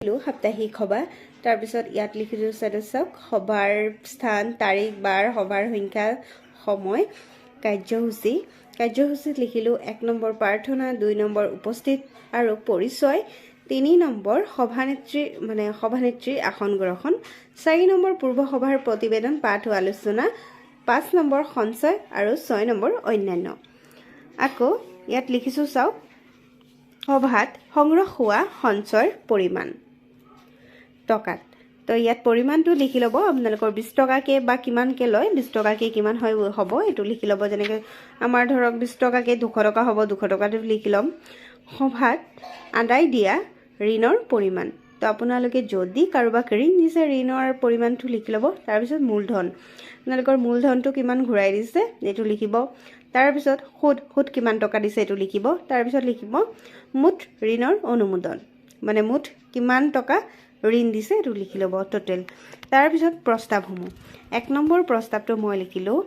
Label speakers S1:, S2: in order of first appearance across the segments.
S1: সাপ্তাহিক সভা তাৰ পিছত ইয়াত লিখিলোঁ সদস্যক সভাৰ স্থান তাৰিখ বাৰ সভাৰ সংখ্যা সময় কাৰ্যসূচীত লিখিলোঁ 1 নম্বৰ প্ৰাৰ্থনা 2 নম্বৰ উপস্থিত আৰু পৰিচয় 3 নম্বৰ সভানেত্ৰীৰ আসন গ্ৰহণ 4 নম্বৰ পূৰ্ব সভাৰ প্ৰতিবেদন পাঠ ও আলোচনা 5 নম্বৰ সঞ্চয় আৰু 6 নম্বৰ অন্যান্য আকৌ ইয়াত লিখিছোঁ চাওক সভাত সংগ্ৰহ হোৱা সঞ্চয়ৰ পৰিমাণ টকাত তো ইয়াত পৰিমাণটো লিখি ল'ব আপোনালোকৰ 20 টকাকে বা কিমানকে লয় 20 টকাকে কিমান হয় হ'ব এটো লিখি ল'ব যেনেকৈ আমাৰ ধৰক 20 টকাকে 200 টকা হ'ব 200 টকাটো লিখি ল'ম সভাত আদায় দিয়া ঋণৰ পৰিমাণ তো আপোনালোকে যদি কাৰোবাক ঋণ দিছে ঋণৰ পৰিমাণটো লিখি ল'ব তাৰ পিছত মূলধন আপোনালোকৰ মূলধনটো কিমান ঘূৰাই দিছে এটো লিখিব তাৰ পিছত সুদ কিমান টকা দিছে এটো লিখিব তাৰ পিছত লিখিব মুঠ ঋণৰ অনুমোদন মানে মুঠ কিমান টকা ঋণ দিছে এটো লিখি ল'ব টোটাল তাৰ পিছত প্ৰস্তাৱসমূহ 1 নম্বৰ প্ৰস্তাৱটো মই লিখিলোঁ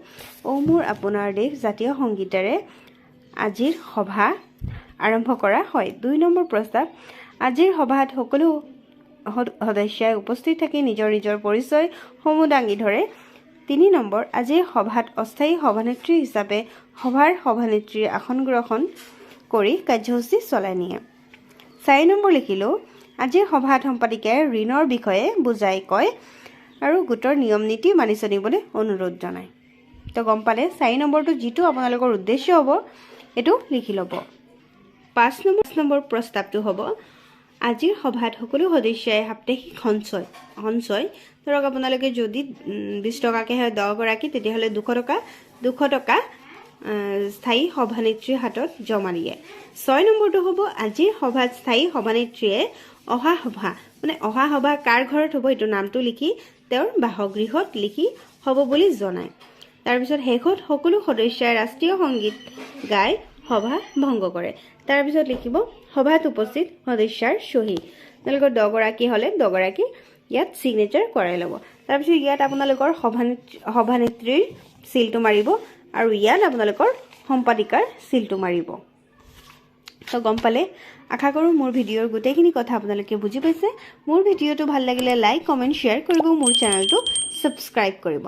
S1: মোৰ আপোনাৰ দেশ জাতীয় সংগীতেৰে আজিৰ সভা আৰম্ভ কৰা হয় 2 নম্বৰ প্ৰস্তাৱ আজিৰ সভাত সকলো সদস্যই উপস্থিত থাকি নিজৰ পৰিচয় সমূহ দাঙি ধৰে 3 নম্বৰ আজিৰ সভাত অস্থায়ী সভানেত্ৰী হিচাপে সভাৰ সভানেত্ৰীৰ আসন গ্ৰহণ কৰি কাৰ্যসূচী চলাই নিয়ে 4 নম্বৰ লিখিলোঁ আজিৰ সভাত সম্পাদিকাই ঋণৰ বিষয়ে বুজাই কয় আৰু গোটৰ নিয়ম নীতি মানি চলিবলৈ অনুৰোধ জনায় তো গম পালে 4 নম্বৰটো যিটো আপোনালোকৰ উদ্দেশ্য হ'ব এটো লিখি ল'ব 5 নম্বৰ প্ৰস্তাৱটো হ'ব আজিৰ সভাত সকলো সদস্যই সাপ্তাহিক সঞ্চয় ধৰক আপোনালোকে যদি 20 টকাকে হয় 10 গৰাকী তেতিয়াহ'লে 200 টকা স্থায়ী সভানেত্ৰীৰ হাতত জমা দিয়ে 6 নম্বৰটো হ'ব আজিৰ সভাত স্থায়ী সভানেত্ৰীয়ে অহা সভা কাৰ ঘৰত হ'ব এইটো নামটো লিখি তেওঁৰ বাসগৃহত লিখি হ'ব বুলি জনায় তাৰ পিছত শেষত সকলো সদস্যই ৰাষ্ট্ৰীয় সংগীত গাই সভা ভংগ কৰে তাৰ পিছত লিখিব সভাত উপস্থিত সদস্যৰ সহি আপোনালোকৰ 10 গৰাকী হ'লে 10 গৰাকী ইয়াত সিগনেচাৰ কৰাই ল'ব তাৰ পিছত ইয়াত আপোনালোকৰ সভানেত্ৰীৰ সিলটো মাৰিব আৰু ইয়াত আপোনালোকৰ সম্পাদিকাৰ সিলটো মাৰিব তো গম পালে আশা কৰোঁ মোৰ ভিডিঅ'ৰ গোটেইখিনি কথা আপোনালোকে বুজি পাইছে মোৰ ভিডিঅ'টো ভাল লাগিলে লাইক কমেন্ট শ্বেয়াৰ কৰিব মোৰ চেনেলটো সাবস্ক্ৰাইব কৰিব